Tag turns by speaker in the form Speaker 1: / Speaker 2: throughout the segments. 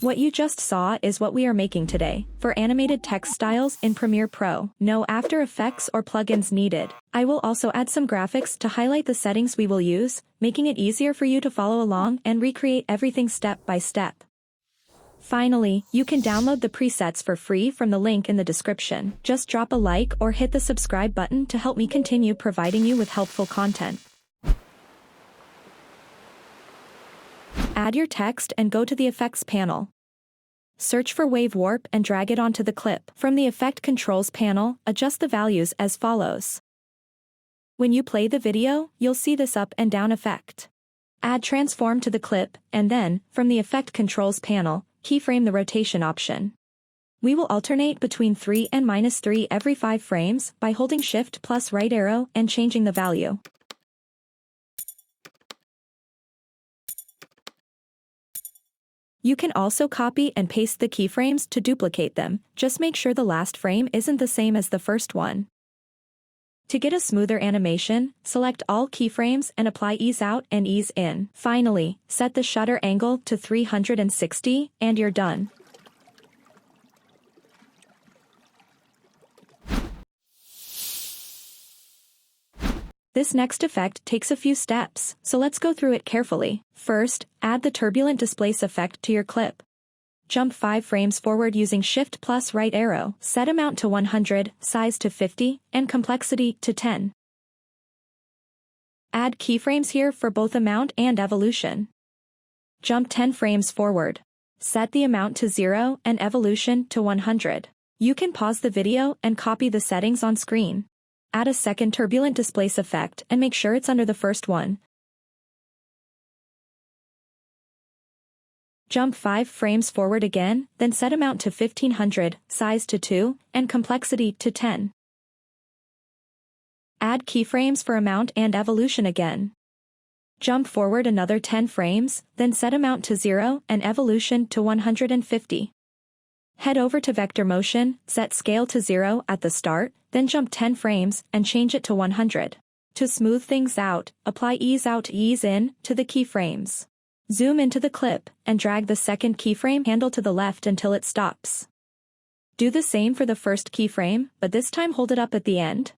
Speaker 1: What you just saw is what we are making today, for animated text styles in Premiere Pro. No After Effects or plugins needed. I will also add some graphics to highlight the settings we will use, making it easier for you to follow along and recreate everything step by step. Finally, you can download the presets for free from the link in the description. Just drop a like or hit the subscribe button to help me continue providing you with helpful content. Add your text and go to the Effects panel. Search for Wave Warp and drag it onto the clip. From the Effect Controls panel, adjust the values as follows. When you play the video, you'll see this up and down effect. Add Transform to the clip, and then, from the Effect Controls panel, keyframe the rotation option. We will alternate between 3 and -3 every 5 frames by holding Shift plus right arrow and changing the value. You can also copy and paste the keyframes to duplicate them, just make sure the last frame isn't the same as the first one. To get a smoother animation, select all keyframes and apply ease out and ease in. Finally, set the shutter angle to 360 and you're done. This next effect takes a few steps, so let's go through it carefully. First, add the turbulent displace effect to your clip. Jump 5 frames forward using Shift plus right arrow. Set amount to 100, size to 50, and complexity to 10. Add keyframes here for both amount and evolution. Jump 10 frames forward. Set the amount to 0 and evolution to 100. You can pause the video and copy the settings on screen. Add a second turbulent displace effect and make sure it's under the first one. Jump 5 frames forward again, then set amount to 1500, size to 2, and complexity to 10. Add keyframes for amount and evolution again. Jump forward another 10 frames, then set amount to 0 and evolution to 150. Head over to Vector Motion, set scale to 0 at the start, then jump 10 frames and change it to 100. To smooth things out, apply ease out ease in to the keyframes. Zoom into the clip and drag the second keyframe handle to the left until it stops. Do the same for the first keyframe, but this time hold it up at the end.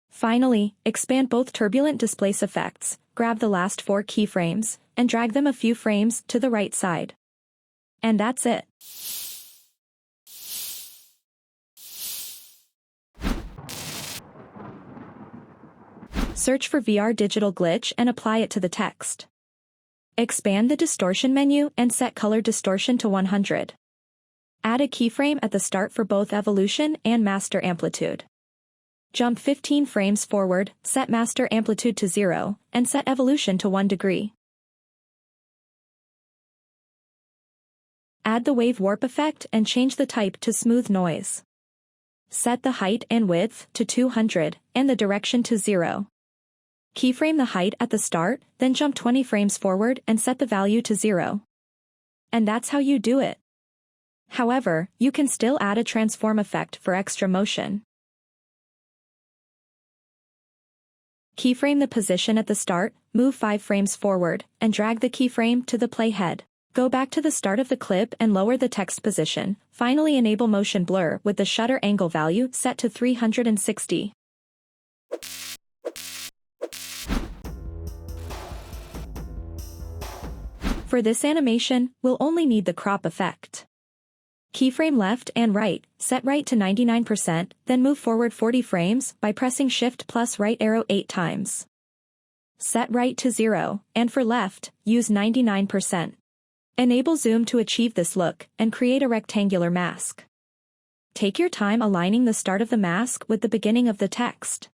Speaker 1: Finally, expand both turbulent displace effects, grab the last 4 keyframes, and drag them a few frames to the right side. And that's it. Search for VR Digital Glitch and apply it to the text. Expand the distortion menu and set color distortion to 100. Add a keyframe at the start for both evolution and master amplitude. Jump 15 frames forward, set master amplitude to 0, and set evolution to 1 degree. Add the wave warp effect and change the type to smooth noise. Set the height and width to 200 and the direction to 0. Keyframe the height at the start, then jump 20 frames forward and set the value to 0. And that's how you do it. However, you can still add a transform effect for extra motion. Keyframe the position at the start, move 5 frames forward, and drag the keyframe to the playhead. Go back to the start of the clip and lower the text position. Finally, enable motion blur with the shutter angle value set to 360. For this animation, we'll only need the crop effect. Keyframe left and right, set right to 99%, then move forward 40 frames by pressing Shift plus right arrow 8 times. Set right to 0, and for left, use 99%. Enable zoom to achieve this look, and create a rectangular mask. Take your time aligning the start of the mask with the beginning of the text.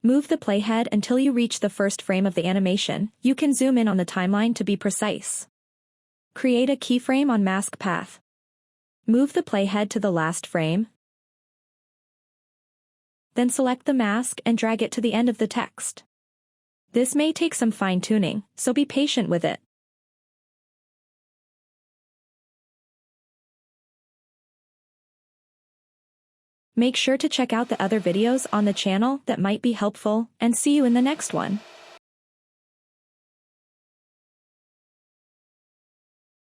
Speaker 1: Move the playhead until you reach the first frame of the animation. You can zoom in on the timeline to be precise. Create a keyframe on mask path. Move the playhead to the last frame. Then select the mask and drag it to the end of the text. This may take some fine-tuning, so be patient with it. Make sure to check out the other videos on the channel that might be helpful, and see you in the next one.